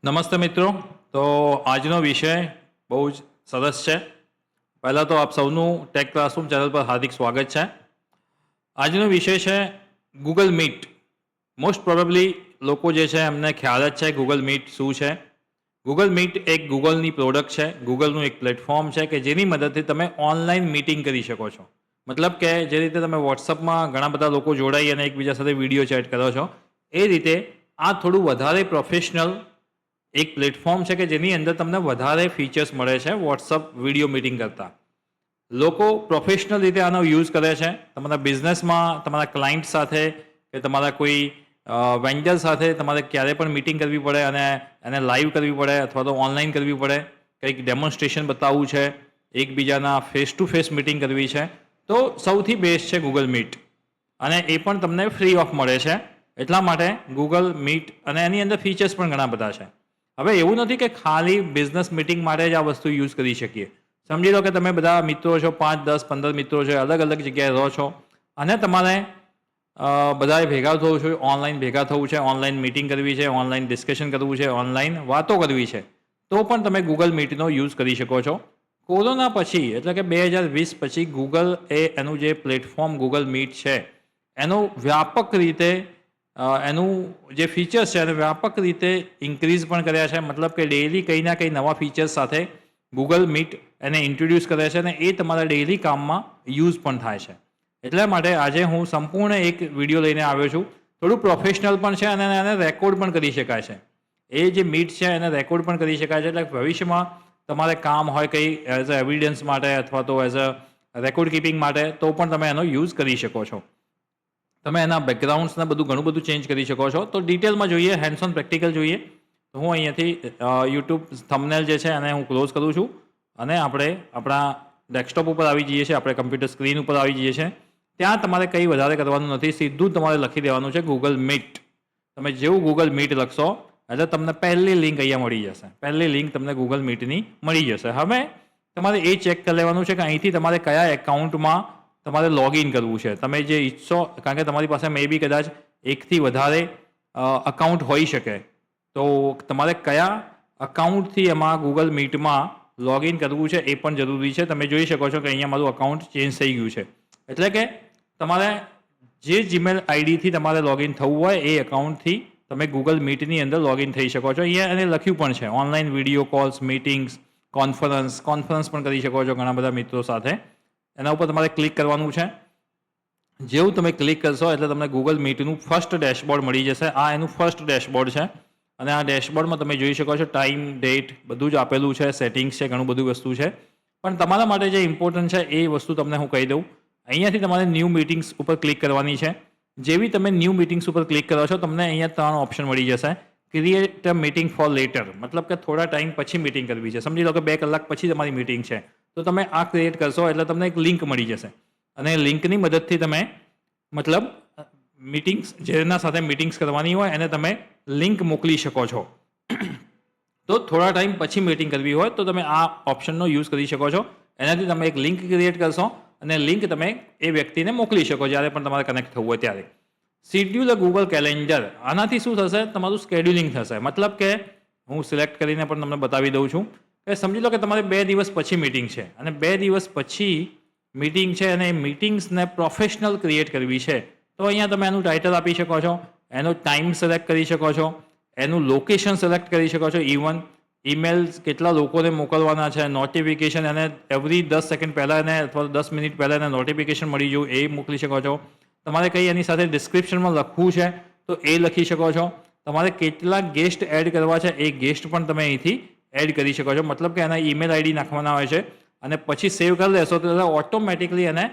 નમસ્તે મિત્રો. તો આજનો વિષય બહુ જ સરસ છે. પહેલાં તો આપ સૌનું ટેક ક્લાસરૂમ ચેનલ પર હાર્દિક સ્વાગત છે. આજનો વિષય છે ગૂગલ મીટ. મોસ્ટ પ્રોબેબલી લોકો જે છે એમને ખ્યાલ જ છે ગૂગલ મીટ શું છે. ગૂગલ મીટ એક ગૂગલની પ્રોડક્ટ છે, ગૂગલનું એક પ્લેટફોર્મ છે કે જેની મદદથી તમે ઓનલાઈન મીટિંગ કરી શકો છો. મતલબ કે જે રીતે તમે વોટ્સઅપમાં ઘણા બધા લોકો જોડાઈ અને એકબીજા સાથે વિડીયો ચેટ કરો છો, એ રીતે આ થોડું વધારે પ્રોફેશનલ એક પ્લેટફોર્મ છે કે જેની અંદર તમને વધારે ફીચર્સ મળે છે વોટ્સઅપ વિડીયો મીટિંગ કરતાં. લોકો પ્રોફેશનલ રીતે આનો યુઝ કરે છે તમારા બિઝનેસમાં, તમારા ક્લાયન્ટ સાથે કે તમારા કોઈ વેન્ડર સાથે તમારે ક્યારે પણ મીટિંગ કરવી પડે અને એને લાઈવ કરવી પડે અથવા તો ઓનલાઈન કરવી પડે, કંઈક ડેમોન્સ્ટ્રેશન બતાવવું છે, એકબીજાના ફેસ ટુ ફેસ મીટિંગ કરવી છે, તો સૌથી બેસ્ટ છે ગૂગલ મીટ. અને એ પણ તમને ફ્રી ઓફ મળે છે. એટલા માટે ગૂગલ મીટ અને એની અંદર ફીચર્સ પણ ઘણા બધા છે. હવે એવું નથી કે ખાલી બિઝનેસ મીટિંગ માટે જ આ વસ્તુ યુઝ કરી શકીએ. સમજી લો કે તમે બધા મિત્રો છો, 5, 10, 15 મિત્રો છો, અલગ અલગ જગ્યાએ રહો છો અને તમારે બધાએ ભેગા થવું છે, ઓનલાઈન ભેગા થવું છે, ઓનલાઈન મીટિંગ કરવી છે, ઓનલાઈન ડિસ્કશન કરવું છે, ઓનલાઈન વાતો કરવી છે, તો પણ તમે ગૂગલ મીટનો યુઝ કરી શકો છો. કોરોના પછી એટલે કે 2020 પછી ગૂગલ એનું જે પ્લેટફોર્મ ગૂગલ મીટ છે એનો વ્યાપક રીતે એનું જે ફીચર્સ છે એને વ્યાપક રીતે ઇન્ક્રીઝ પણ કર્યા છે. મતલબ કે ડેઇલી કંઈ ના કંઈ નવા ફીચર્સ સાથે ગૂગલ મીટ એને ઇન્ટ્રોડ્યુસ કરે છે અને એ તમારા ડેઇલી કામમાં યુઝ પણ થાય છે. એટલા માટે આજે હું સંપૂર્ણ એક વિડીયો લઈને આવ્યો છું. થોડું પ્રોફેશનલ પણ છે અને એને રેકોર્ડ પણ કરી શકાય છે. એ જે મીટ છે એને રેકોર્ડ પણ કરી શકાય છે. એટલે ભવિષ્યમાં તમારે કામ હોય કંઈ એઝ અ એવિડન્સ માટે અથવા તો એઝ અ રેકોર્ડ કીપિંગ માટે તો પણ તમે એનો યુઝ કરી શકો છો. તમે એના બેકગ્રાઉન્ડ્સને ઘણું બધું ચેન્જ કરી શકો છો. તો ડિટેલમાં જોઈએ, હેન્ડ્સ ઓન પ્રેક્ટિકલ જોઈએ, તો હું અહીંયાથી યુટ્યુબ થંબનેલ જે છે એને હું ક્લોઝ કરું છું અને આપણે આપણા ડેસ્કટોપ ઉપર આવી જઈએ છીએ, આપણે કમ્પ્યુટર સ્ક્રીન ઉપર આવી જઈએ છીએ. ત્યાં તમારે કંઈ વધારે કરવાનું નથી, સીધું તમારે લખી દેવાનું છે ગૂગલ મીટ. તમે જેવું ગૂગલ મીટ લખશો એટલે તમને પહેલી લિંક અહીંયા મળી જશે. પહેલી લિંક તમને ગૂગલ મીટની મળી જશે. હવે તમારે એ ચેક કરી લેવાનું છે કે અહીંથી તમારે કયા એકાઉન્ટમાં તમારે લોગિન કરવું છે. તમે જે ઈચ્છો, કારણ કે તમારી પાસે મે બી કદાચ એકથી વધારે અકાઉન્ટ હોઈ શકે, તો તમારે કયા અકાઉન્ટથી એમાં ગૂગલ મીટમાં લોગિન કરવું છે એ પણ જરૂરી છે. તમે જોઈ શકો છો કે અહીંયા મારું અકાઉન્ટ ચેન્જ થઈ ગયું છે. એટલે કે તમારે જે જીમેલ આઈડીથી તમારે લોગિન થવું હોય એ એકાઉન્ટથી તમે ગૂગલ મીટની અંદર લોગિન થઈ શકો છો. અહીંયા એને લખ્યું પણ છે online video calls, meetings, conference પણ કરી શકો છો ઘણા બધા મિત્રો સાથે. એના ઉપર તમારે ક્લિક કરવાનું છે. જેવું તમે ક્લિક કરશો એટલે તમને ગૂગલ મીટનું ફર્સ્ટ ડેશબોર્ડ મળી જશે. આ એનું ફર્સ્ટ ડેશબોર્ડ છે અને આ ડેશબોર્ડમાં તમે જોઈ શકો છો ટાઈમ, ડેટ બધું જ આપેલું છે, સેટિંગ્સ છે, ઘણું બધું વસ્તુ છે. પણ તમારા માટે જે ઇમ્પોર્ટન્ટ છે એ વસ્તુ તમને હું કહી દઉં. અહીંયાથી તમારે ન્યૂ મીટિંગ્સ ઉપર ક્લિક કરવાની છે. જેવી તમે ન્યૂ મીટિંગ્સ ઉપર ક્લિક કરો છો તમને અહીંયા 3 ઓપ્શન મળી જશે. Create a meeting for later, મતલબ કે થોડા ટાઈમ પછી મીટિંગ કરવી છે. સમજી લો કે 2 કલાક પછી તમારી મીટિંગ છે, તો તમે આ ક્રિએટ કરશો એટલે તમને એક લિંક મળી જશે અને લિંકની મદદથી તમે મતલબ મીટિંગ્સ જેના સાથે મીટિંગ્સ કરવાની હોય એને તમે લિંક મોકલી શકો છો. તો થોડા ટાઈમ પછી મીટિંગ કરવી હોય તો તમે આ ઓપ્શનનો યુઝ કરી શકો છો. એનાથી તમે એક લિંક ક્રિએટ કરશો અને લિંક તમે એ વ્યક્તિને મોકલી શકો જ્યારે પણ તમારે કનેક્ટ થવું હોય ત્યારે. શિડ્યુલ ગૂગલ કેલેન્ડર, આનાથી શું થશે, તમારું સ્કેડ્યુલિંગ થશે. મતલબ કે હું સિલેક્ટ કરીને પણ તમને બતાવી દઉં છું કે સમજી લો કે તમારે 2 દિવસ પછી મીટિંગ છે અને 2 દિવસ પછી મીટિંગ છે અને એ મીટિંગ્સને પ્રોફેશનલ ક્રિએટ કરવી છે. તો અહીંયા તમે એનું ટાઇટલ આપી શકો છો, એનો ટાઈમ સિલેક્ટ કરી શકો છો, એનું લોકેશન સિલેક્ટ કરી શકો છો, ઇવન ઈમેલ્સ કેટલા લોકોને મોકલવાના છે, નોટિફિકેશન એને એવરી 10 સેકન્ડ પહેલાં એને અથવા 10 મિનિટ પહેલાં એને નોટિફિકેશન મળી જવું એ મોકલી શકો છો. તમારે કંઈ એની સાથે ડિસ્ક્રિપ્શનમાં લખવું છે તો એ લખી શકો છો. તમારે કેટલા ગેસ્ટ એડ કરવા છે એ ગેસ્ટ પણ તમે અહીંથી એડ કરી શકો છો. મતલબ કે એના ઈમેલ આઈડી નાખવાના હોય છે અને પછી સેવ કરી દેશો તો ઓટોમેટિકલી એને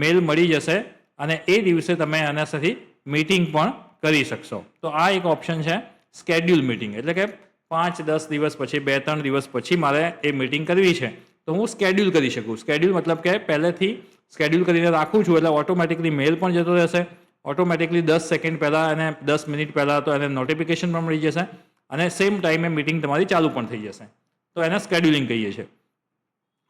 મેલ મળી જશે અને એ દિવસે તમે એના સાથે મીટિંગ પણ કરી શકશો. તો આ એક ઓપ્શન છે સ્કેડ્યુલ મીટિંગ. એટલે કે 5-10 દિવસ પછી, 2-3 દિવસ પછી મારે એ મીટિંગ કરવી છે તો હું સ્કેડ્યુલ કરી શકું. સ્કેડ્યુલ મતલબ કે પહેલેથી સ્કેડ્યુલ કરીને રાખું છું એટલે ઓટોમેટિકલી મેલ પણ જતો રહેશે, ઓટોમેટિકલી 10 સેકન્ડ પહેલાં અને 10 મિનિટ પહેલાં તો એને નોટિફિકેશન પણ મળી જશે અને સેમ ટાઈમે મીટિંગ તમારી ચાલુ પણ થઈ જશે. તો એને સ્કેડ્યુલિંગ કહીએ છીએ.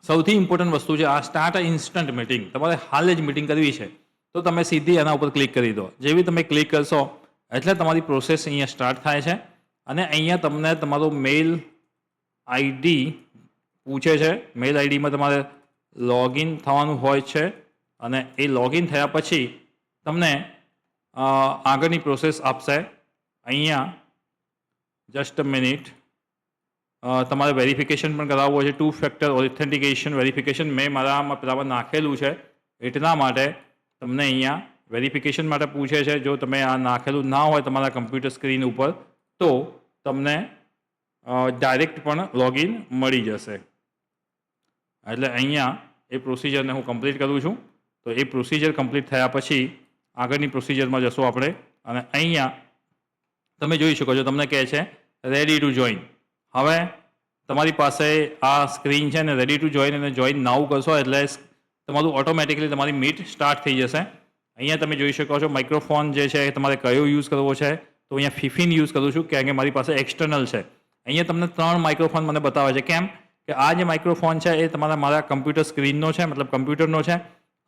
સૌથી ઇમ્પોર્ટન્ટ વસ્તુ છે આ સ્ટાર્ટ અ ઇન્સ્ટન્ટ મીટિંગ. તમારે હાલ જ મીટિંગ કરવી છે તો તમે સીધી એના ઉપર ક્લિક કરી દો. જેવી તમે ક્લિક કરશો એટલે તમારી પ્રોસેસ અહીંયા સ્ટાર્ટ થાય છે અને અહીંયા તમને તમારો મેલ આઈડી પૂછે છે. મેલ આઈડીમાં તમારે લોગિન થવાનું હોય છે અને એ લોગિન થયા પછી તમને આગળની પ્રોસેસ આપશે. અહીંયા જસ્ટ અ મિનિટ, તમારે વેરિફિકેશન પણ કરાવવું છે. 2 ફેક્ટર ઓથેન્ટિકેશન વેરિફિકેશન મેં મારામાં પેલામાં નાખેલું છે, એટલા માટે તમને અહીંયા વેરિફિકેશન માટે પૂછે છે. જો તમે આ નાખેલું ના હોય તમારા કમ્પ્યુટર સ્ક્રીન ઉપર તો તમને ડાયરેક્ટ પણ લોગિન મળી જશે. એટલે અહીંયા એ પ્રોસિજરને હું કમ્પ્લીટ કરું છું. તો એ પ્રોસિજર કમ્પ્લીટ થયા પછી આગળની પ્રોસિજરમાં જશો આપણે. અને અહીંયા તમે જોઈ શકો છો, તમને કહે છે રેડી ટુ જોઈન. હવે તમારી પાસે આ સ્ક્રીન છે ને, રેડી ટુ જોઈન અને જોઈન નાઉ કરશો એટલે તમારું ઓટોમેટિકલી તમારી મીટ સ્ટાર્ટ થઈ જશે. અહીંયા તમે જોઈ શકો છો માઇક્રોફોન જે છે તમારે કયો યુઝ કરવો છે. તો અહીંયા ફિફિન યુઝ કરું છું કારણ કે મારી પાસે એક્સટર્નલ છે. અહીંયા તમને 3 માઇક્રોફોન મને બતાવે છે. કેમ કે આ જે માઇક્રોફોન છે એ મારા કમ્પ્યુટર સ્ક્રીનનો છે, મતલબ કમ્પ્યુટરનો છે.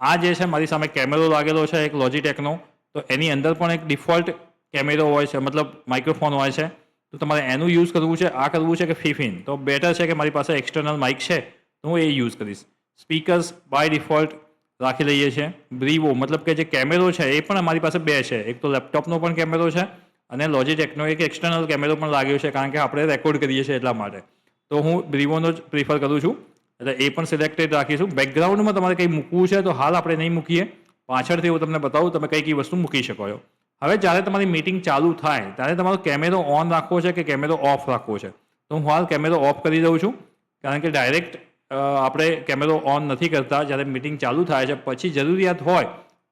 આ જે છે મારી સામે કેમેરો લાગેલો છે એક લોજીટેકનો, તો એની અંદર પણ એક ડિફોલ્ટ કેમેરો હોય છે, મતલબ માઇક્રોફોન હોય છે. તો તમારે એનું યુઝ કરવું છે, આ કરવું છે કે ફિફિન. તો બેટર છે કે મારી પાસે એક્સટર્નલ માઇક છે તો હું એ યુઝ કરીશ. સ્પીકર્સ બાય ડિફોલ્ટ રાખી લઈએ છીએ. બ્રીવો મતલબ કે જે કેમેરો છે એ પણ અમારી પાસે 2 છે. એક તો લેપટોપનો પણ કેમેરો છે અને લોજીટેકનો એક એક્સટર્નલ કેમેરો પણ લાગ્યો છે કારણ કે આપણે રેકોર્ડ કરીએ છીએ એટલા માટે. તો હું બ્રીવોનો જ પ્રિફર કરું છું, એટલે એ પણ સિલેક્ટેડ રાખીશું. બેકગ્રાઉન્ડમાં તમારે કંઈ મૂકવું છે તો હાલ આપણે નહીં મૂકીએ, પાછળથી હું તમને બતાવું તમે કઈ વસ્તુ મૂકી શકો છો. હવે જ્યારે તમારી મીટિંગ ચાલુ થાય ત્યારે તમારો કેમેરો ઓન રાખવો છે કે કેમેરો ઓફ રાખવો છે. તો હું હાલ કેમેરો ઓફ કરી દઉં છું કારણ કે ડાયરેક્ટ આપણે કેમેરો ઓન નથી કરતા. જ્યારે મીટિંગ ચાલુ થાય છે પછી જરૂરિયાત હોય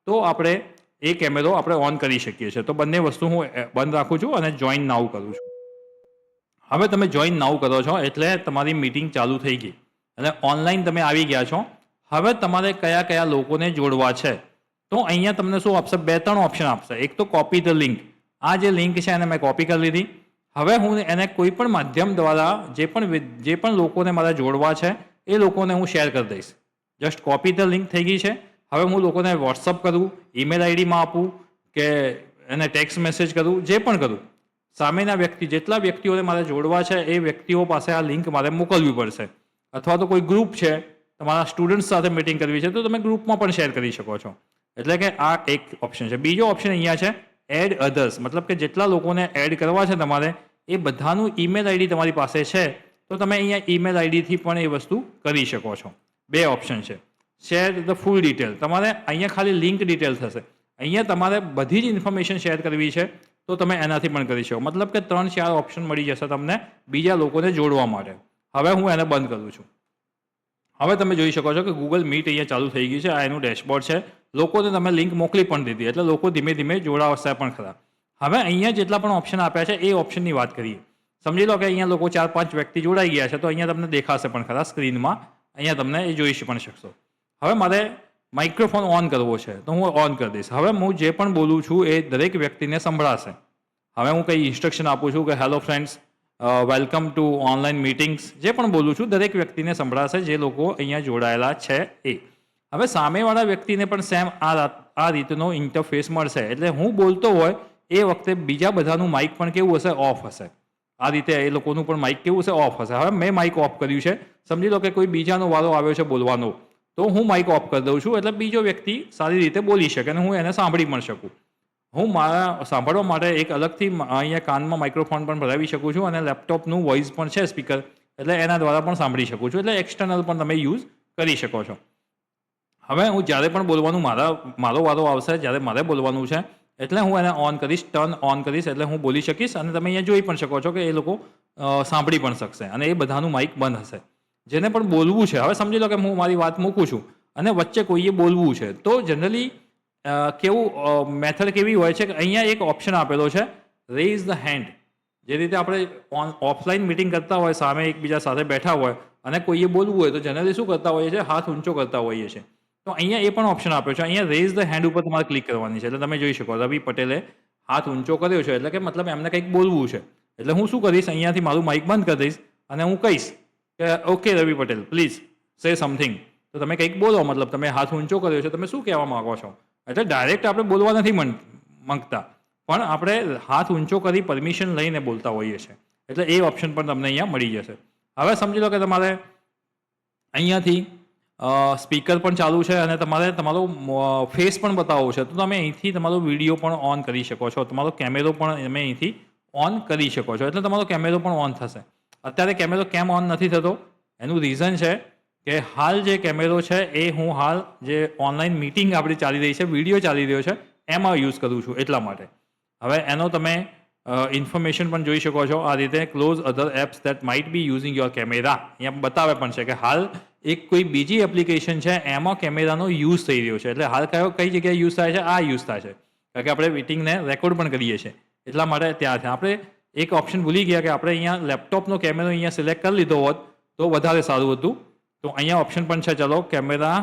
તો આપણે એ કેમેરો આપણે ઓન કરી શકીએ છીએ. તો બંને વસ્તુ હું બંધ રાખું છું અને જોઈન નાઉ કરું છું. હવે તમે જોઈન નાઉ કરો છો એટલે તમારી મીટિંગ ચાલુ થઈ ગઈ અને ઓનલાઈન તમે આવી ગયા છો. હવે તમારે કયા કયા લોકોને જોડવા છે તો અહીંયા તમને શું આપશે, 2-3 ઓપ્શન આપશે. એક તો કોપી ધ લિંક. આ જે લિંક છે એને મેં કોપી કરી લીધી. હવે હું એને કોઈ પણ માધ્યમ દ્વારા જે પણ લોકોને મારે જોડવા છે એ લોકોને હું શેર કરી દઈશ. જસ્ટ કોપી ધ લિંક થઈ ગઈ છે. હવે હું લોકોને વોટ્સઅપ કરું, ઈમેલ આઈડીમાં આપું કે એને ટેક્સ્ટ મેસેજ કરું, જે પણ કરું, સામેના વ્યક્તિ જેટલા વ્યક્તિઓને મારે જોડવા છે એ વ્યક્તિઓ પાસે આ લિંક મારે મોકલવી પડશે. અથવા તો કોઈ ગ્રુપ છે, તમારા સ્ટુડન્ટ્સ સાથે મીટિંગ કરવી છે તો તમે ગ્રુપમાં પણ શેર કરી શકો છો. એટલે કે આ એક ઓપ્શન છે. બીજો ઓપ્શન અહીંયા છે એડ અધર્સ, મતલબ કે જેટલા લોકોને એડ કરવા છે તમારે એ બધાનું ઈમેલ આઈડી તમારી પાસે છે તો તમે અહીંયા ઈમેલ આઈડીથી પણ એ વસ્તુ કરી શકો છો. 2 ઓપ્શન છે. શેર ધ ફૂલ ડિટેલ, તમારે અહીંયા ખાલી લિંક ડિટેલ થશે. અહીંયા તમારે બધી જ ઇન્ફોર્મેશન શેર કરવી છે તો તમે એનાથી પણ કરી શકો. મતલબ કે 3-4 ઓપ્શન મળી જશે તમને બીજા લોકોને જોડવા માટે. હવે હું એને બંધ કરું છું. હવે તમે જોઈ શકો છો કે ગૂગલ મીટ અહીંયા ચાલુ થઈ ગઈ છે. આ એનું ડેશબોર્ડ છે. લોકોને તમે લિંક મોકલી પણ દીધી એટલે લોકો ધીમે ધીમે જોડાવશે પણ ખરા. હવે અહીંયા જેટલા પણ ઓપ્શન આપ્યા છે એ ઓપ્શનની વાત કરીએ. સમજી લો કે અહીંયા લોકો 4-5 વ્યક્તિ જોડાઈ ગયા છે તો અહીંયા તમને દેખાશે પણ ખરા સ્ક્રીનમાં. અહીંયા તમને એ જોઈ પણ શકશો. હવે મારે માઇક્રોફોન ઓન કરવો છે તો હું ઓન કરી દઈશ. હવે હું જે પણ બોલું છું એ દરેક વ્યક્તિને સંભળાશે. હવે હું કંઈ ઇન્સ્ટ્રક્શન આપું છું કે hello friends, welcome to online meetings, જે પણ બોલું છું દરેક વ્યક્તિને સંભળાશે જે લોકો અહીંયા જોડાયેલા છે એ. હવે સામેવાળા વ્યક્તિને પણ સેમ આ રીતનો ઇન્ટરફેસ મળશે. એટલે હું બોલતો હોય એ વખતે બીજા બધાનું માઇક પણ કેવું હશે, ઓફ હશે. આ રીતે એ લોકોનું પણ માઇક કેવું હશે, ઓફ હશે. હવે મેં માઇક ઓફ કર્યું છે. સમજી લો કે કોઈ બીજાનો વારો આવ્યો છે બોલવાનો તો હું માઇક ઓફ કરી દઉં છું એટલે બીજો વ્યક્તિ સારી રીતે બોલી શકે અને હું એને સાંભળી પણ શકું. હું મારા સાંભળવા માટે એક અલગથી અહીંયા કાનમાં માઇક્રોફોન પણ ભરાવી શકું છું અને લેપટોપનું વોઇસ પણ છે સ્પીકર, એટલે એના દ્વારા પણ સાંભળી શકું છું. એટલે એક્સટર્નલ પણ તમે યુઝ કરી શકો છો. હવે હું જ્યારે પણ બોલવાનું મારો વારો આવશે, જ્યારે મારે બોલવાનું છે એટલે હું એને ઓન કરીશ, ટર્ન ઓન કરીશ એટલે હું બોલી શકીશ અને તમે અહીંયા જોઈ પણ શકો છો કે એ લોકો સાંભળી પણ શકશે અને એ બધાનું માઇક બંધ હશે. જેને પણ બોલવું છે, હવે સમજી લો કે હું મારી વાત મૂકું છું અને વચ્ચે કોઈએ બોલવું છે તો જનરલી કેવું મેથડ કેવી હોય છે કે અહીંયા એક ઓપ્શન આપેલો છે રેઇઝ ધ હેન્ડ. જે રીતે આપણે ઓફલાઈન મિટિંગ કરતા હોય, સામે એકબીજા સાથે બેઠા હોય અને કોઈએ બોલવું હોય તો જનરલી શું કરતા હોઈએ છીએ, હાથ ઊંચો કરતા હોઈએ છીએ. તો અહીંયા એ પણ ઓપ્શન આપ્યો છે. અહીંયા રેઇઝ ધ હેન્ડ ઉપર તમારે ક્લિક કરવાની છે. એટલે તમે જોઈ શકો રવિ પટેલે હાથ ઊંચો કર્યો છે એટલે કે મતલબ એમને કંઈક બોલવું છે. એટલે હું શું કરીશ, અહીંયાથી મારું માઇક બંધ કરી દઈશ અને હું કહીશ કે okay Ravi Patel please say something. તો તમે કંઈક બોલો, મતલબ તમે હાથ ઊંચો કર્યો છે, તમે શું કહેવા માંગો છો. એટલે ડાયરેક્ટ આપણે બોલવા નથી માંગતા, પણ આપણે હાથ ઊંચો કરી પરમિશન લઈને બોલતા હોઈએ છીએ, એટલે એ ઓપ્શન પણ તમને અહીંયા મળી જશે. હવે સમજી લો કે તમારે અહીંયાથી સ્પીકર પણ ચાલુ છે અને તમારે તમારો ફેસ પણ બતાવવો છે, તો તમે અહીંથી તમારો વિડીયો પણ ઓન કરી શકો છો, તમારો કેમેરો પણ તમે અહીંથી ઓન કરી શકો છો, એટલે તમારો કેમેરો પણ ઓન થશે. અત્યારે કેમેરો કેમ ઓન નથી થતો? એનું રીઝન છે કે હાલ જે કેમેરો છે એ હું હાલ જે ઓનલાઈન મીટિંગ આપણી ચાલી રહી છે, વિડીયો ચાલી રહ્યો છે, એમાં યુઝ કરું છું એટલા માટે. હવે એનો તમે ઇન્ફોર્મેશન પણ જોઈ શકો છો આ રીતે, close other apps that might be using your camera. અહીંયા બતાવે પણ છે કે હાલ એક કોઈ બીજી એપ્લિકેશન છે એમાં કેમેરાનો યુઝ થઈ રહ્યો છે, એટલે હાલ કઈ જગ્યાએ યુઝ થાય છે? આ યુઝ થાય છે, કારણ કે આપણે મીટિંગને રેકોર્ડ પણ કરીએ છીએ એટલા માટે. ત્યાંથી આપણે એક ઓપ્શન ભૂલી ગયા કે આપણે અહીંયા લેપટોપનો કેમેરો અહીંયા સિલેક્ટ કરી લીધો હોત તો વધારે સારું હતું. તો અહીંયા ઓપ્શન પણ છે, ચલો કેમેરા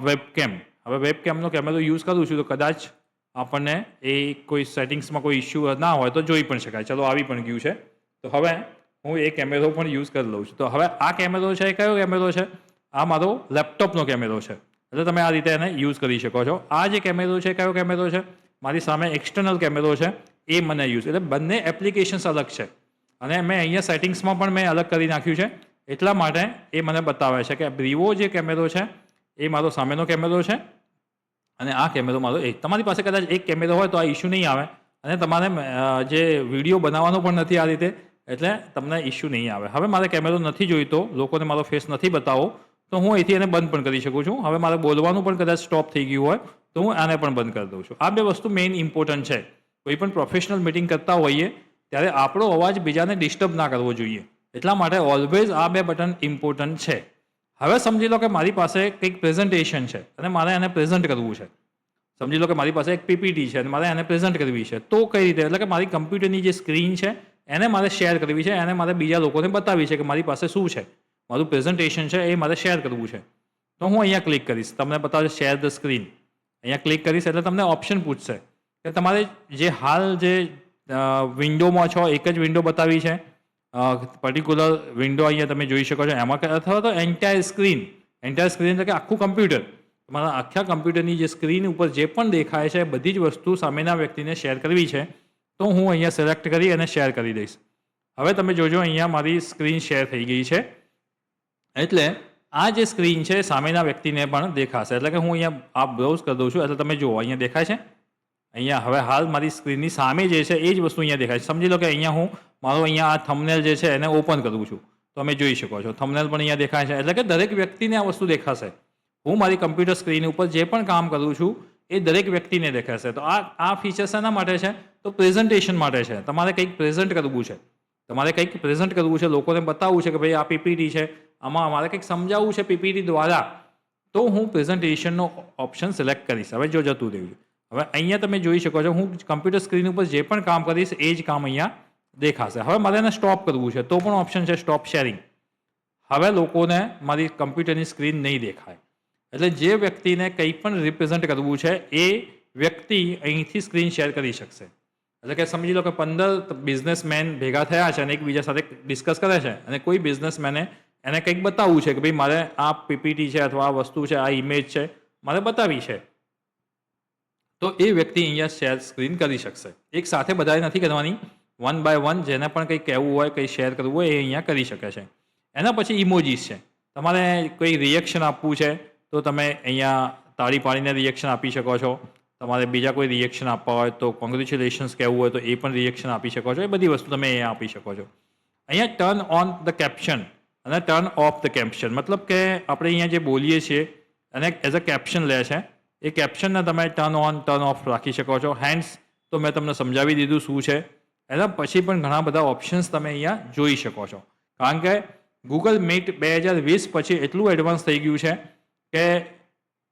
વેબકેમ. હવે વેબકેમનો કેમેરો યુઝ કરું છું તો કદાચ આપણને એ કોઈ સેટિંગ્સમાં કોઈ ઇસ્યુ ના હોય તો જોઈ પણ શકાય. ચલો આવી પણ ગયું છે, તો હવે હું એ કેમેરો પણ યુઝ કરી લઉં છું. તો હવે આ કેમેરો છે એ કયો કેમેરો છે? આ મારો લેપટોપનો કેમેરો છે, એટલે તમે આ રીતે એને યુઝ કરી શકો છો. આ જે કેમેરો છે કયો કેમેરો છે? મારી સામે એક્સટર્નલ કેમેરો છે, એ મને યુઝ, એટલે બંને એપ્લિકેશન્સ અલગ છે અને મેં અહીંયા સેટિંગ્સમાં પણ મેં અલગ કરી નાખ્યું છે, એટલા માટે એ મને બતાવે છે કે વિવો જે કેમેરો છે એ મારો સામેનો કેમેરો છે અને આ કેમેરો મારો એક. તમારી પાસે કદાચ એક કેમેરો હોય તો આ ઇસ્યુ નહીં આવે અને તમારે જે વિડીયો બનાવવાનો પણ નથી આ રીતે, એટલે તમને ઇસ્યુ નહીં આવે. હવે મારે કેમેરો નથી જોઈતો, લોકોને મારો ફેસ નથી બતાવવો, તો હું અહીંથી એને બંધ પણ કરી શકું છું. હવે મારે બોલવાનું પણ કદાચ સ્ટોપ થઈ ગયું હોય તો હું આને પણ બંધ કરી દઉં છું. આ બે વસ્તુ મેઇન ઇમ્પોર્ટન્ટ છે. કોઈ પણ પ્રોફેશનલ મિટિંગ કરતા હોઈએ ત્યારે આપણો અવાજ બીજાને ડિસ્ટર્બ ના કરવો જોઈએ, એટલા માટે ઓલવેઝ આ બે બટન ઇમ્પોર્ટન્ટ છે. હવે સમજી લો કે મારી પાસે કંઈક પ્રેઝન્ટેશન છે અને મારે એને પ્રેઝન્ટ કરવું છે. સમજી લો કે મારી પાસે એક પીપીટી છે અને મારે એને પ્રેઝન્ટ કરવી છે, તો કઈ રીતે? એટલે કે મારી કમ્પ્યુટરની જે સ્ક્રીન છે એને મારે શેર કરવી છે, એને મારે બીજા લોકોને બતાવવી છે કે મારી પાસે શું છે, મારું પ્રેઝન્ટેશન છે એ મારે શેર કરવું છે. તો હું અહીંયા ક્લિક કરીશ, તમને બતાવશે શેર ધ સ્ક્રીન. અહીંયા ક્લિક કરીશ એટલે તમને ઓપ્શન પૂછશે કે તમારે જે હાલ જે વિન્ડોમાં છો એક જ વિન્ડો બતાવી છે, પર્ટિક્યુલર વિન્ડો અહીંયા તમે જોઈ શકો છો એમાં, અથવા તો એન્ટાયર સ્ક્રીન. એન્ટાયર સ્ક્રીન એટલે કે આખું કમ્પ્યુટર, તમારા આખા કમ્પ્યુટરની જે સ્ક્રીન ઉપર જે પણ દેખાય છે બધી જ વસ્તુ સામેના વ્યક્તિને શેર કરવી છે, તો હું અહીંયા સિલેક્ટ કરી અને શેર કરી દઈશ. હવે તમે જોજો અહીંયા મારી સ્ક્રીન શેર થઈ ગઈ છે, એટલે આ જે સ્ક્રીન છે સામેના વ્યક્તિને પણ દેખાશે. એટલે કે હું અહીંયા આ બ્રાઉઝ કરી દઉં છું એટલે તમે જુઓ અહીંયા દેખાય છે. અહીંયા હવે હાલ મારી સ્ક્રીનની સામે જે છે એ જ વસ્તુ અહીંયા દેખાય છે. સમજી લો કે અહીંયા હું મારો અહીંયા આ થંબનેલ જે છે એને ઓપન કરું છું, તો તમે જોઈ શકો છો થંબનેલ પણ અહીંયા દેખાય છે. એટલે કે દરેક વ્યક્તિને આ વસ્તુ દેખાશે. હું મારી કમ્પ્યુટર સ્ક્રીન ઉપર જે પણ કામ કરું છું એ દરેક વ્યક્તિને દેખાશે. તો આ ફીચર શેના માટે છે? તો પ્રેઝન્ટેશન માટે છે. તમારે કંઈક પ્રેઝન્ટ કરવું છે, તમારે કંઈક પ્રેઝન્ટ કરવું છે, લોકોને બતાવવું છે કે ભાઈ આ પીપીટી છે, આમાં અમારે કંઈક સમજાવવું છે પીપીટી દ્વારા, તો હું પ્રેઝન્ટેશનનો ઓપ્શન સિલેક્ટ કરીશ. હવે જો જતું રહ્યું, હવે અહીંયા તમે જોઈ શકો છો હું કમ્પ્યુટર સ્ક્રીન ઉપર જે પણ કામ કરીશ એ જ કામ અહીંયા દેખાશે. હવે મારે એને સ્ટોપ કરવું છે તો પણ ઓપ્શન છે સ્ટોપ શેરિંગ. હવે લોકોને મારી કમ્પ્યુટરની સ્ક્રીન નહીં દેખાય, એટલે જે વ્યક્તિને કંઈ પણ રિપ્રેઝન્ટ કરવું છે એ વ્યક્તિ અહીંથી સ્ક્રીન શેર કરી શકશે. એટલે કે સમજી લો કે 15 બિઝનેસમેન ભેગા થયા છે અને એકબીજા સાથે ડિસ્કસ કરે છે અને કોઈ બિઝનેસમેને એને કંઈક બતાવવું છે કે ભાઈ મારે આ પીપીટી છે અથવા આ વસ્તુ છે, આ ઇમેજ છે, મારે બતાવી છે, તો એ વ્યક્તિ અહીંયા શેર સ્ક્રીન કરી શકશે. એક સાથે બધાએ નથી કરવાની, વન બાય વન જેને પણ કંઈ કહેવું હોય, કંઈ શેર કરવું હોય એ અહીંયા કરી શકે છે. એના પછી ઇમોજીસ છે. તમારે કોઈ રિએક્શન આપવું છે તો તમે અહીંયા તાળી પાડીને રિએક્શન આપી શકો છો. તમારે બીજા કોઈ રિએક્શન આપવા હોય તો કોંગ્રેચ્યુલેશન્સ કહેવું હોય તો એ પણ રિએક્શન આપી શકો છો. એ બધી વસ્તુ તમે અહીંયા આપી શકો છો. અહીંયા ટર્ન ઓન ધ કેપ્શન અને ટર્ન ઓફ ધ કેપ્શન, મતલબ કે આપણે અહીંયા જે બોલીએ છીએ અને એઝ અ કેપ્શન લે છે, એ કેપ્શનને તમે ટર્ન ઓન ટર્ન ઓફ રાખી શકો છો. હેન્ડ્સ તો મેં તમને સમજાવી દીધું શું છે. એના પછી પણ ઘણા બધા ઓપ્શન્સ તમે અહીંયા જોઈ શકો છો, કારણ કે ગૂગલ મીટ 2020 પછી એટલું એડવાન્સ થઈ ગયું છે કે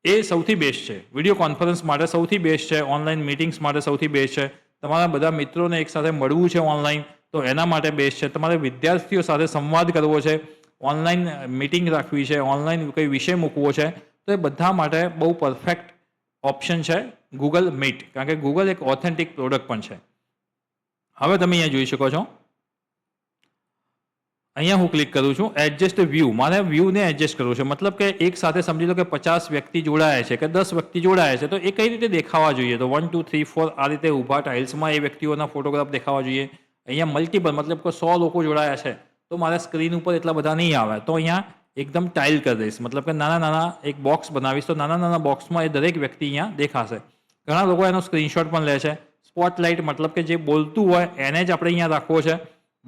એ સૌથી બેસ્ટ છે. વિડીયો કોન્ફરન્સ માટે સૌથી બેસ્ટ છે, ઓનલાઈન મિટિંગ્સ માટે સૌથી બેસ્ટ છે, તમારા બધા મિત્રોને એકસાથે મળવું છે ઓનલાઈન તો એના માટે બેસ્ટ છે, તમારે વિદ્યાર્થીઓ સાથે સંવાદ કરવો છે, ઓનલાઈન મિટિંગ રાખવી છે, ઓનલાઈન કોઈ વિષય મૂકવો છે, તો એ બધા માટે બહુ પરફેક્ટ ઓપ્શન છે ગૂગલ મીટ, કારણ કે ગૂગલ એક ઓથેન્ટિક પ્રોડક્ટ પણ છે. હવે તમે અહીંયા જોઈ શકો છો અહીંયા હું ક્લિક કરું છું એડજસ્ટ વ્યૂ, મારે વ્યૂને એડજસ્ટ કરવું છે. મતલબ કે એક સાથે સમજી લો કે 50 વ્યક્તિ જોડાયા છે કે 10 વ્યક્તિ જોડાયા છે, તો એ કઈ રીતે દેખાવા જોઈએ? તો 1 2 3 4 આ રીતે ઊભા ટાઇલ્સમાં એ વ્યક્તિઓના ફોટોગ્રાફ દેખાવા જોઈએ. અહીંયા મલ્ટિપલ મતલબ કે 100 લોકો જોડાયા છે, તો મારે સ્ક્રીન ઉપર એટલા બધા નહીં આવે, તો અહીંયા એકદમ ટાઇલ કરી દઈશ. મતલબ કે નાના નાના એક બોક્સ બનાવીશ, તો નાના નાના બોક્સમાં એ દરેક વ્યક્તિ અહીંયા દેખાશે. ઘણા લોકો એનો સ્ક્રીનશોટ પણ લે છે. સ્પોટલાઇટ મતલબ કે જે બોલતું હોય એને જ આપણે અહીંયા રાખવો છે,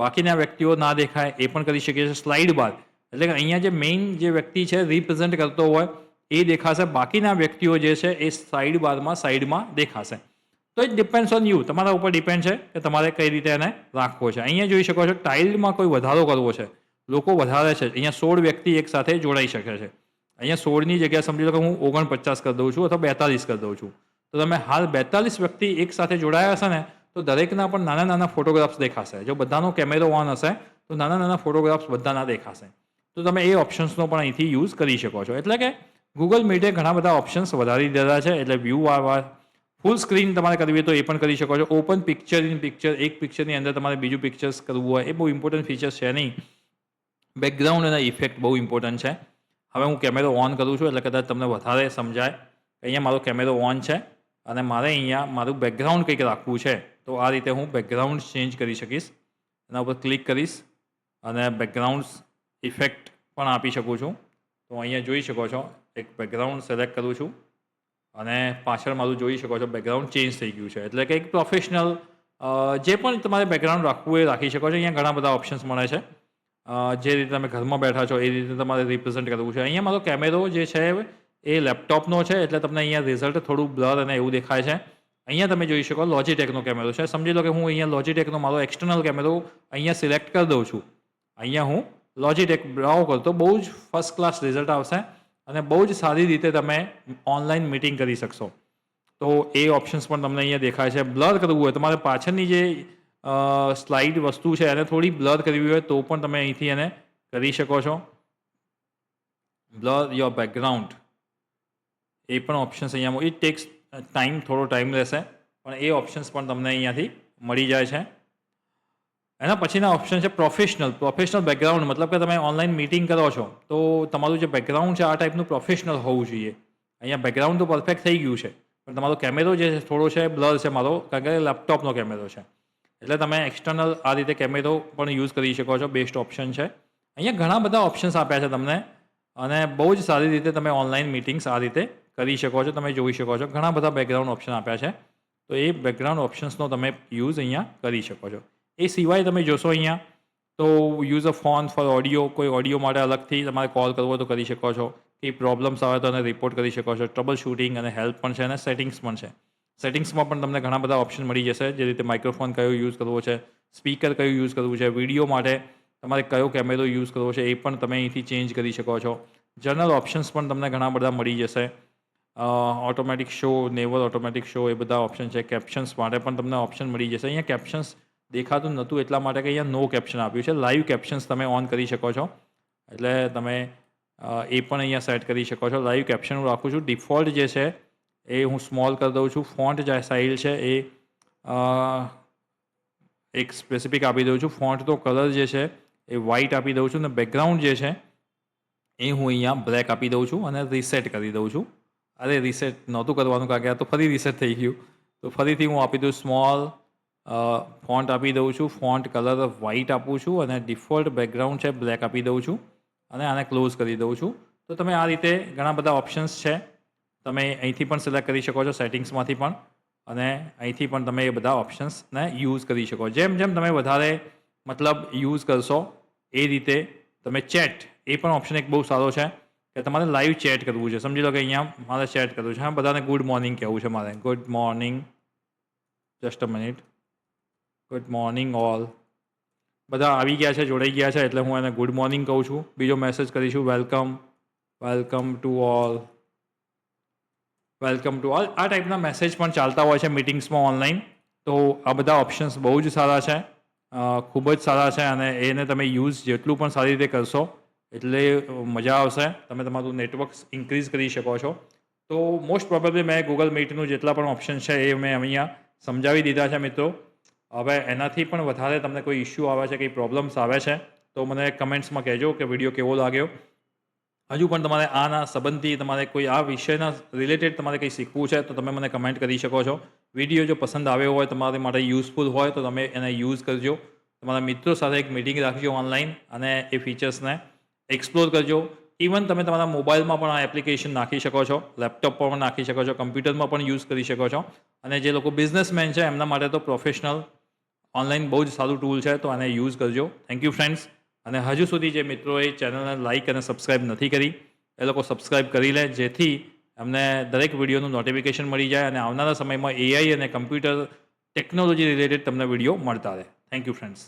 બાકીના વ્યક્તિઓ ના દેખાય એ પણ કરી શકીએ છીએ. સ્લાઇડ બાર એટલે કે અહીંયા જે મેઇન જે વ્યક્તિ છે રિપ્રેઝેન્ટ કરતો હોય એ દેખાશે, બાકીના વ્યક્તિઓ જે છે એ સાઇડ બારમાં સાઇડમાં દેખાશે. તો ઇટ ડિપેન્ડ્સ ઓન યુ, તમારા ઉપર ડિપેન્ડ છે કે તમારે કઈ રીતે એને રાખવો છે. અહીંયા જોઈ શકો છો ટાઇલમાં કોઈ વધારો કરવો છે, લોકો વધારે છે. અહીંયા 16 વ્યક્તિ એક સાથે જોડાઈ શકે છે. અહીંયા 16ની જગ્યાએ સમજી લો કે હું 49 કરી દઉં છું અથવા 42 કરી દઉં છું. તો તમે હાલ 42 વ્યક્તિ એક સાથે જોડાયા હશે ને, તો દરેકના પણ નાના નાના ફોટોગ્રાફ્સ દેખાશે. જો બધાનો કેમેરો ઓન હશે તો નાના નાના ફોટોગ્રાફ્સ બધાના દેખાશે. તો તમે એ ઓપ્શન્સનો પણ અહીંથી યુઝ કરી શકો છો. એટલે કે ગૂગલ મીટે ઘણા બધા ઓપ્શન્સ વધારી દીધા છે. એટલે વ્યૂ વાળવા ફૂલ સ્ક્રીન તમારે કરવી હોય તો એ પણ કરી શકો છો. ઓપન પિક્ચર ઇન પિક્ચર, એક પિક્ચરની અંદર તમારે બીજું પિક્ચર્સ કરવું હોય એ બહુ ઇમ્પોર્ટન્ટ ફીચર્સ છે નહીં. બેકગ્રાઉન્ડ અને ઇફેક્ટ બહુ ઇમ્પોર્ટન્ટ છે. હવે હું કેમેરો ઓન કરું છું એટલે કદાચ તમને વધારે સમજાય. અહીંયા મારો કેમેરો ઓન છે અને મારે અહીંયા મારું બેકગ્રાઉન્ડ કંઈક રાખવું છે, તો આ રીતે હું બેકગ્રાઉન્ડ ચેન્જ કરી શકીશ. એના ઉપર ક્લિક કરીશ અને બેકગ્રાઉન્ડ ઇફેક્ટ પણ આપી શકું છું. તો અહીંયા જોઈ શકો છો એક બેકગ્રાઉન્ડ સિલેક્ટ કરું છું અને પાછળ મારું જોઈ શકો છો બેકગ્રાઉન્ડ ચેન્જ થઈ ગયું છે. એટલે કે એક પ્રોફેશનલ જે પણ તમારે બેકગ્રાઉન્ડ રાખવું એ રાખી શકો છો. અહીંયા ઘણા બધા ઓપ્શન્સ મળે છે. જે રીતે તમે ઘરમાં બેઠા છો એ રીતે તમારે રિપ્રેઝેન્ટ કરવું છે. અહીંયા મારો કેમેરો જે છે એ લેપટોપનો છે, એટલે તમને અહીંયા રિઝલ્ટ થોડું બ્લર અને એવું દેખાય છે. અહીંયા તમે જોઈ શકો લોજીટેકનો કેમેરો છે. સમજી લો કે હું અહીંયા લોજીટેકનો મારો એક્સટર્નલ કેમેરો અહીંયા સિલેક્ટ કરી દઉં છું. અહીંયા હું લોજીટેક બ્રાઉઝ કરું તો બહુ જ ફર્સ્ટ ક્લાસ રિઝલ્ટ આવશે અને બહુ જ સારી રીતે તમે ઓનલાઈન મીટિંગ કરી શકશો. તો એ ઓપ્શન્સ પણ તમને અહીંયા દેખાય છે. બ્લર કરવું હોય તમારે પાછળની જે સ્લાઇડ વસ્તુ છે એને થોડી બ્લર કરવી હોય તો પણ તમે અહીંથી એને કરી શકો છો. બ્લર યોર બેકગ્રાઉન્ડ એ પણ ઓપ્શન્સ અહીંયા ઇટ ટેક્સ ટાઈમ, થોડો ટાઈમ રહેશે, પણ એ ઓપ્શન્સ પણ તમને અહીંયાથી મળી જાય છે. એના પછીના ઓપ્શન છે પ્રોફેશનલ બેકગ્રાઉન્ડ. મતલબ કે તમે ઓનલાઈન મીટિંગ કરો છો તો તમારું જે બેકગ્રાઉન્ડ છે આ ટાઈપનું પ્રોફેશનલ હોવું જોઈએ. અહીંયા બેકગ્રાઉન્ડ તો પરફેક્ટ થઈ ગયું છે, પણ તમારો કેમેરો જે છે થોડો છે બ્લર છે મારો, કારણ કે લેપટોપનો કેમેરો છે. એટલે તમે એક્સટર્નલ આ રીતે કેમેરો પણ યુઝ કરી શકો છો. બેસ્ટ ઓપ્શન છે. અહીંયા ઘણા બધા ઓપ્શન્સ આપ્યા છે તમને અને બહુ જ સારી રીતે તમે ઓનલાઈન મીટિંગ્સ આ રીતે કરી શકો છો. તમે જોઈ શકો છો ઘણા બધા બેકગ્રાઉન્ડ ઓપ્શન આપ્યા છે, તો એ બેકગ્રાઉન્ડ ઓપ્શન્સનો તમે યુઝ અહીંયા કરી શકો છો. એ સિવાય તમે જોશો અહીંયા તો use a phone for audio, કોઈ ઓડિયો માટે અલગથી તમારે કોલ કરવો તો કરી શકો છો. કંઈ પ્રોબ્લેમ્સ આવે તો એને રિપોર્ટ કરી શકો છો. ટ્રબલ શૂટિંગ અને હેલ્પ પણ છે અને સેટિંગ્સ પણ છે. સેટિંગ્સમાં પણ તમને ઘણા બધા ઓપ્શન મળી જશે, જે રીતે માઇક્રોફોન કયો યુઝ કરવો છે, સ્પીકર કયું યુઝ કરવું છે, વિડીયો માટે તમારે કયો કેમેરો યુઝ કરવો છે એ પણ તમે અહીંથી ચેન્જ કરી શકો છો. જનરલ ઓપ્શન્સ પણ તમને ઘણા બધા મળી જશે. Automatic show, never automatic show, એ બધા ઓપ્શન છે. કેપ્શન્સ માટે પણ તમને ઓપ્શન મળી જશે. અહીંયા કેપ્શન્સ દેખાતું નહોતું એટલા માટે કે અહીંયા નો કેપ્શન આપ્યું છે. લાઈવ કેપ્શન્સ તમે ઓન કરી શકો છો, એટલે તમે એ પણ અહીંયા સેટ કરી શકો છો. લાઈવ કેપ્શન હું રાખું છું. ડિફોલ્ટ જે છે એ હું સ્મોલ કરી દઉં છું. ફોન્ટ જે સાઇઝ છે એ એક સ્પેસિફિક આપી દઉં છું. ફોન્ટનો કલર જે છે એ વ્હાઇટ આપી દઉં છું અને બેકગ્રાઉન્ડ જે છે એ હું અહીંયા બ્લેક આપી દઉં છું અને રીસેટ કરી દઉં છું. અરે રીસેટ નહોતું કરવાનું કારણ કે આ તો ફરી રીસેટ થઈ ગયું, તો ફરીથી હું આપી દઉં સ્મોલ, ફોન્ટ આપી દઉં છું. ફોન્ટ કલર વ્હાઇટ આપું છું અને ડિફોલ્ટ બેકગ્રાઉન્ડ છે બ્લેક આપી દઉં છું અને આને ક્લોઝ કરી દઉં છું. તો તમે આ રીતે ઘણા બધા ઓપ્શન્સ છે, તમે અહીંથી પણ સિલેક્ટ કરી શકો છો, સેટિંગ્સમાંથી પણ, અને અહીંથી પણ તમે એ બધા ઓપ્શન્સને યુઝ કરી શકો. જેમ જેમ તમે વધારે મતલબ યુઝ કરશો એ રીતે તમે ચેટ, એ પણ ઓપ્શન એક બહુ સારો છે કે તમારે લાઈવ ચેટ કરવું છે. સમજી લો કે અહીંયા મારે ચેટ કરવું છે. હા, બધાને ગુડ મોર્નિંગ કહેવું છે મારે. Good morning, just a minute. Good morning all. બધા આવી ગયા છે, જોડાઈ ગયા છે, એટલે હું એને ગુડ મોર્નિંગ કહું છું. બીજો મેસેજ કરીશું welcome to all. Welcome to all. આ ટાઈપના મેસેજ પણ ચાલતા હોય છે મીટિંગ્સમાં ઓનલાઈન. તો આ બધા ઓપ્શન્સ બહુ જ સારા છે, ખૂબ જ સારા છે, અને એને તમે યુઝ જેટલું પણ સારી રીતે કરશો એટલે મજા આવશે. તમે તમારું નેટવર્ક ઇન્ક્રીઝ કરી શકો છો. તો મોસ્ટ પ્રોબેબલી મેં ગૂગલ મીટનું જેટલા પણ ઓપ્શન છે એ મેં અહીંયા સમજાવી દીધા છે મિત્રો. હવે એનાથી પણ વધારે તમને કોઈ ઇસ્યુ આવે છે, કંઈ પ્રોબ્લેમ્સ આવે છે તો મને કમેન્ટ્સમાં કહેજો કે વિડીયો કેવો લાગ્યો. હજુ પણ તમારે આના સંબંધી તમારે કોઈ આ વિષયના રિલેટેડ તમારે કંઈ શીખવું છે તો તમે મને કમેન્ટ કરી શકો છો. વિડીયો જો પસંદ આવ્યો હોય, તમારે માટે યુઝફુલ હોય તો તમે એને યુઝ કરજો. તમારા મિત્રો સાથે એક મિટિંગ રાખજો ઓનલાઈન અને એ ફીચર્સને એક્સપ્લોર કરજો. ઇવન તમે તમારા મોબાઈલમાં પણ આ એપ્લિકેશન નાખી શકો છો, લેપટોપ પર પણ નાખી શકો છો, કમ્પ્યુટરમાં પણ યુઝ કરી શકો છો. અને જે લોકો બિઝનેસમેન છે એમના માટે તો પ્રોફેશનલ ઓનલાઈન બહુ જ સારું ટૂલ છે, તો આને યુઝ કરજો. Thank you friends. અને હજુ સુધી જે મિત્રોએ ચેનલને લાઇક અને સબસ્ક્રાઇબ નથી કરી એ લોકો સબસ્ક્રાઇબ કરી લે, જેથી અમને દરેક વિડીયોનું નોટિફિકેશન મળી જાય અને આવનારા સમયમાં એઆઈ અને કમ્પ્યુટર ટેકનોલોજી રિલેટેડ તમને વિડીયો મળતા રહે. Thank you friends.